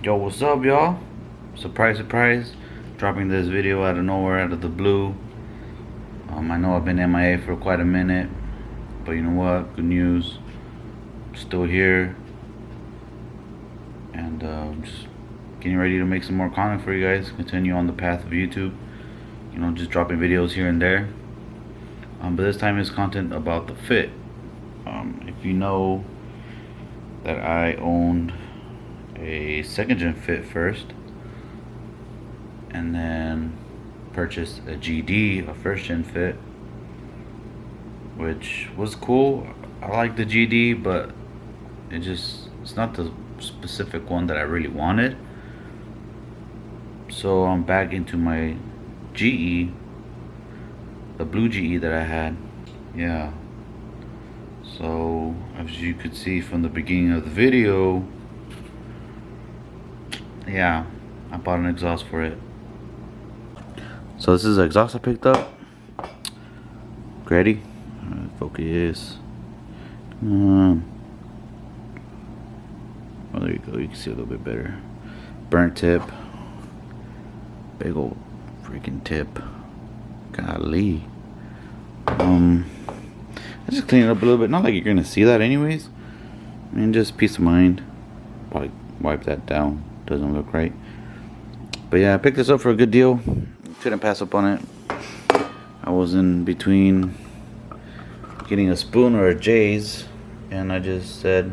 Yo, what's up, y'all? Surprise, surprise. Dropping this video out of nowhere, out of the blue. I know I've been MIA for quite a minute, but you know what? Good news. Still here. And just getting ready to make some more content for you guys. Continue on the path of YouTube. You know, just dropping videos here and there. But this time is content about the Fit. If you know that I owned a second gen Fit first, and then purchased a GD, a first gen Fit, which was cool. I like the GD, but it's not the specific one that I really wanted. So I'm back into my GE, the blue GE that I had. Yeah. So as you could see from the beginning of the video, yeah, I bought an exhaust for it. So this is the exhaust I picked up. Ready? Focus. Oh, there you go. You can see a little bit better. Burnt tip. Big old freaking tip. Golly. I just clean it up a little bit. Not like you're gonna see that anyways. I mean, just peace of mind. Probably wipe that down. Doesn't look right. But yeah, I picked this up for a good deal. Couldn't pass up on it. I was in between getting a spoon or a J's, and I just said,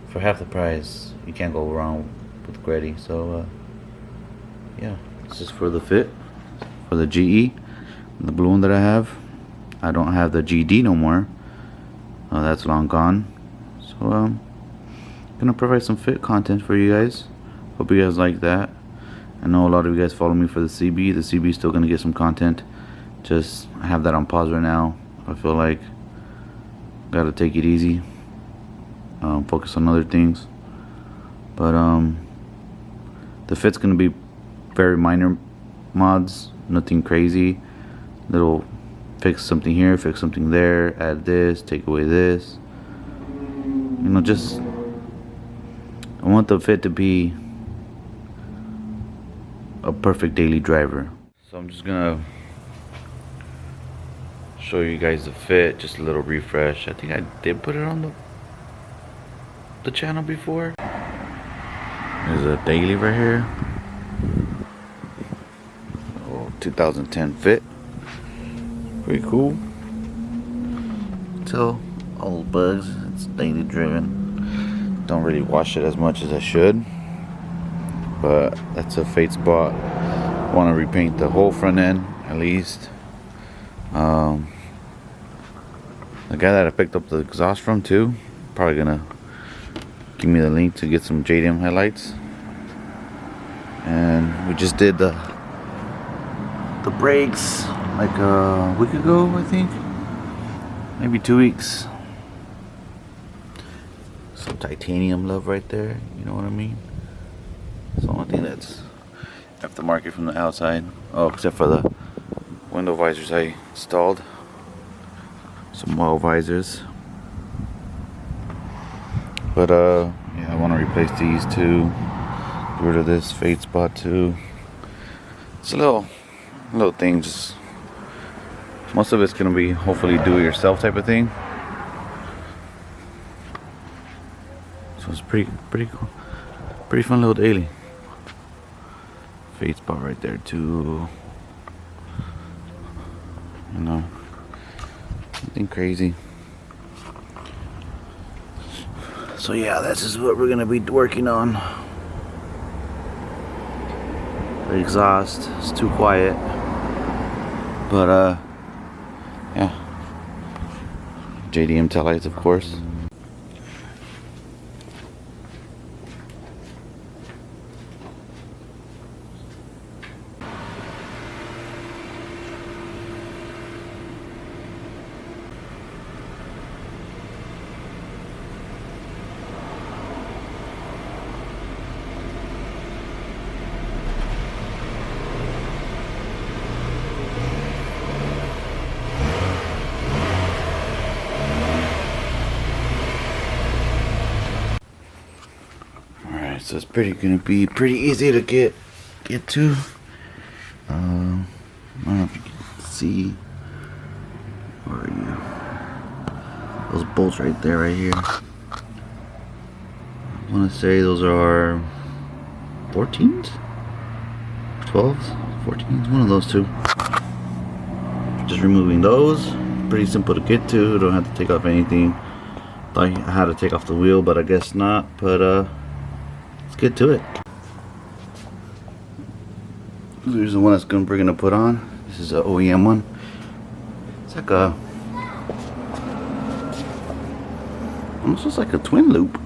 for half the price, you can't go wrong with Gretty. So yeah, this is for the Fit, for the GE, the blue one that I have. I don't have the GD no more. That's long gone. So gonna provide some Fit content for you guys. Hope you guys like that. I know a lot of you guys follow me for the CB. The CB is still gonna get some content. Just I have that on pause right now. I feel like gotta take it easy. Focus on other things. But the Fit's gonna be very minor mods, nothing crazy. Little fix something here, fix something there, add this, take away this. You know, just I want the Fit to be a perfect daily driver. So I'm just gonna show you guys the Fit, just a little refresh. I think I did put it on the channel before. There's a daily right here. Oh, 2010 Fit. Pretty cool. Tell old bugs it's daily driven. Don't really wash it as much as I should, but that's a fate spot. Want to repaint the whole front end at least. The guy that I picked up the exhaust from too, probably gonna give me the link to get some JDM headlights. And we just did the brakes like a week ago, I think, maybe 2 weeks. Some titanium love right there, you know what I mean? It's the only thing that's aftermarket from the outside. Oh, except for the window visors I installed. Some wall visors. But yeah, I want to replace these too. Get rid of this fade spot too. It's a little thing. Just most of it's gonna be hopefully do-it-yourself type of thing. So it's pretty cool, pretty fun little daily. Fade spot right there too. You know, nothing crazy. So yeah, this is what we're gonna be working on. The exhaust is too quiet, but yeah, JDM tail lights, of course. gonna be pretty easy to get to. I don't know if you can see. Where are you? Those bolts right there, right here. I want to say those are 14s, 12s, 14s, one of those two. Just removing those. Pretty simple to get to. Don't have to take off anything. Thought I had to take off the wheel, but I guess not. But let's get to it. Here's the one that's we're gonna put on. This is an OEM one. It's like a almost looks like a twin loop.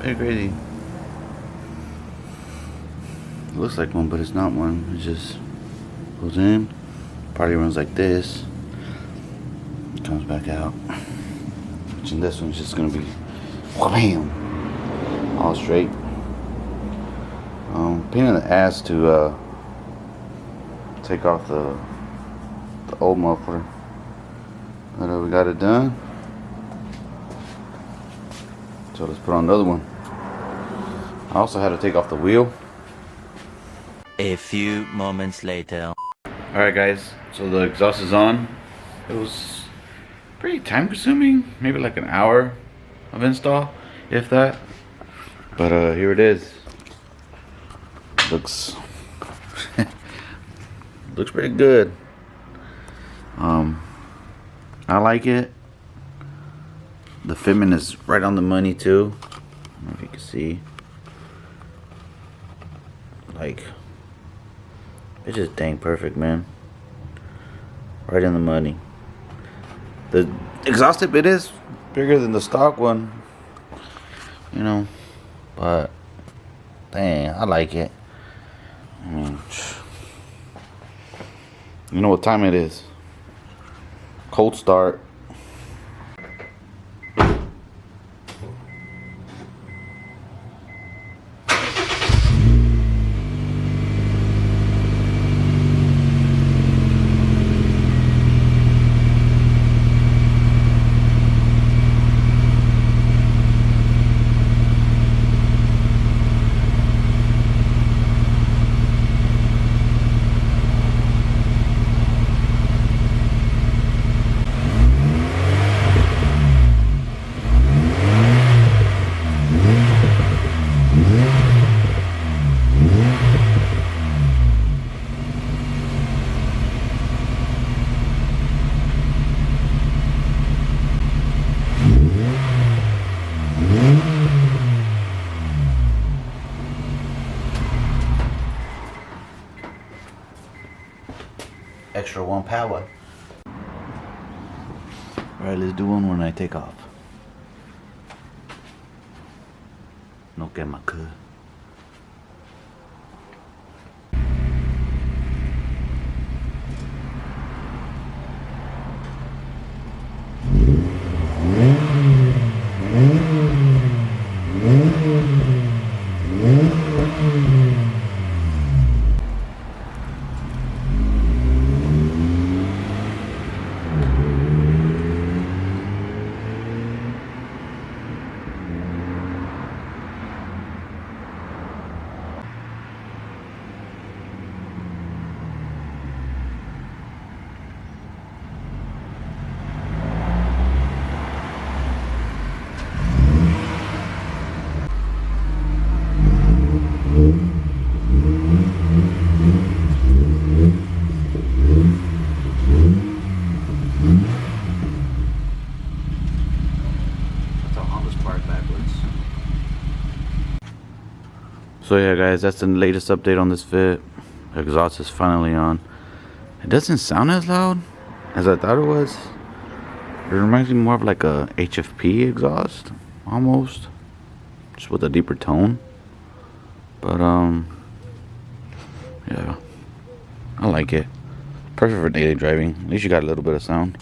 Very crazy. It looks like one, but it's not one. It just goes in. Probably runs like this. Comes back out. And this one's just gonna be wham, all straight. Pain in the ass to take off the old muffler, but we got it done. So let's put on another one. I also had to take off the wheel. A few moments later. Alright guys, so the exhaust is on. It was pretty time consuming, maybe like an hour of install, if that. But here it is. Looks looks pretty good. I like it. The fitment is right on the money too. I don't know if you can see. Like, it's just dang perfect, man. Right in the money. The exhaust tip, it is bigger than the stock one, you know, but dang, I like it. I mean, you know what time it is. Cold start. Extra 1 power. Alright, let's do one when I take off. No quemaca. So yeah guys, that's the latest update on this fit. The exhaust is finally on. It doesn't sound as loud as I thought it was. It reminds me more of like a HFP exhaust, almost. Just with a deeper tone. But yeah, I like it. Perfect for daily driving. At least you got a little bit of sound.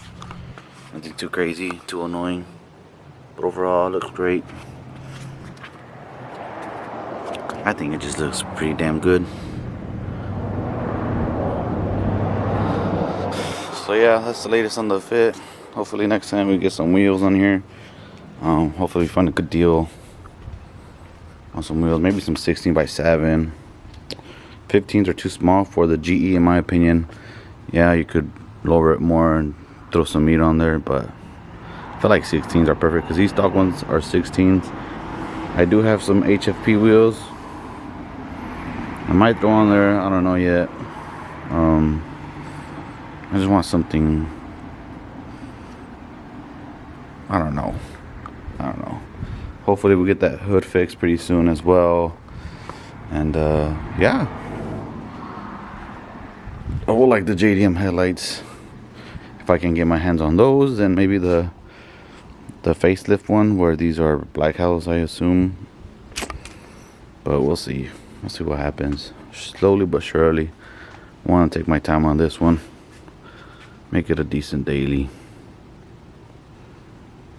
Nothing too crazy, too annoying. But overall, it looks great. I think it just looks pretty damn good. So yeah, that's the latest on the fit. Hopefully next time we get some wheels on here. Hopefully we find a good deal on some wheels, maybe some 16x7. 15s are too small for the GE in my opinion. Yeah, you could lower it more and throw some meat on there, but I feel like 16s are perfect because these stock ones are 16s. I do have some HFP wheels I might throw on there, I don't know yet. I just want something, I don't know. Hopefully we get that hood fixed pretty soon as well. And yeah, I would like the JDM headlights. If I can get my hands on those, then maybe the facelift one where these are black house, I assume. But we'll see what happens. Slowly but surely. Want to take my time on this one, make it a decent daily.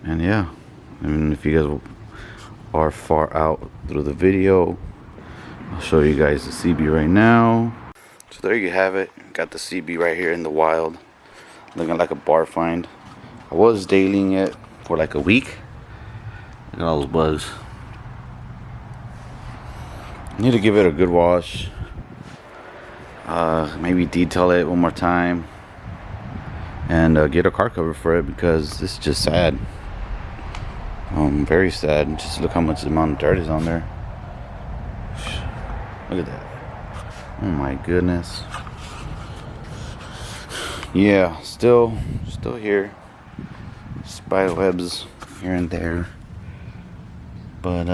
And yeah, I mean, if you guys are far out through the video, I'll show you guys the CB right now. So there you have it. Got the CB right here in the wild, looking like a bar find. I was dailying it for like a week. Look at all those bugs. I need to give it a good wash. Maybe detail it one more time and get a car cover for it, because this is just sad. Very sad. Just look how much amount of dirt is on there. Look at that. Oh my goodness. Yeah, still here. Spider webs here and there. But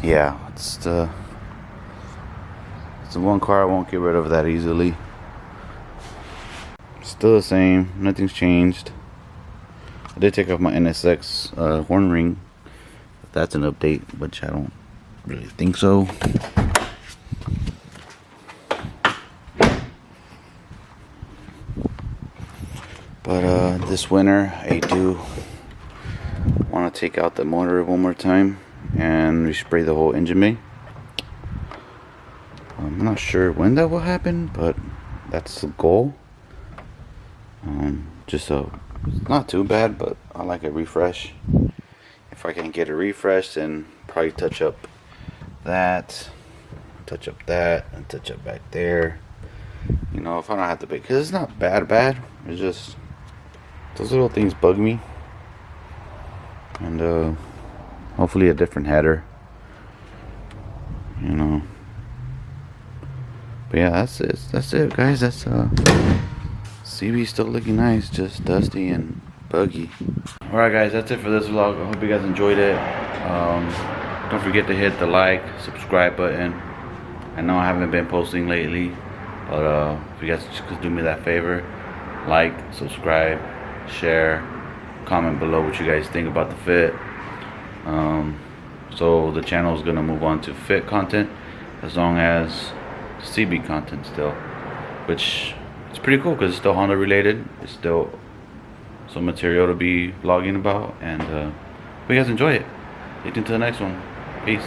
yeah, it's the one car I won't get rid of that easily. Still the same, nothing's changed. I did take off my NSX horn ring. If that's an update, which I don't really think so. But this winter I do want to take out the motor one more time and respray the whole engine bay. I'm not sure when that will happen, but that's the goal. Just not too bad, but I like a refresh. If I can get a refresh, then probably touch up that, and touch up back there. You know, if I don't have to be, because it's not bad. It's just those little things bug me. And hopefully a different header. You know. But yeah, that's it, guys. That's CB still looking nice, just dusty and buggy. Alright guys, that's it for this vlog. I hope you guys enjoyed it. Don't forget to hit the like, subscribe button. I know I haven't been posting lately, but if you guys could do me that favor, like, subscribe, share, comment below what you guys think about the fit. So the channel is gonna move on to fit content as long as CB content still, which it's pretty cool because it's still Honda related. It's still some material to be vlogging about, and hope you guys enjoy it. Stay tuned to the next one. Peace.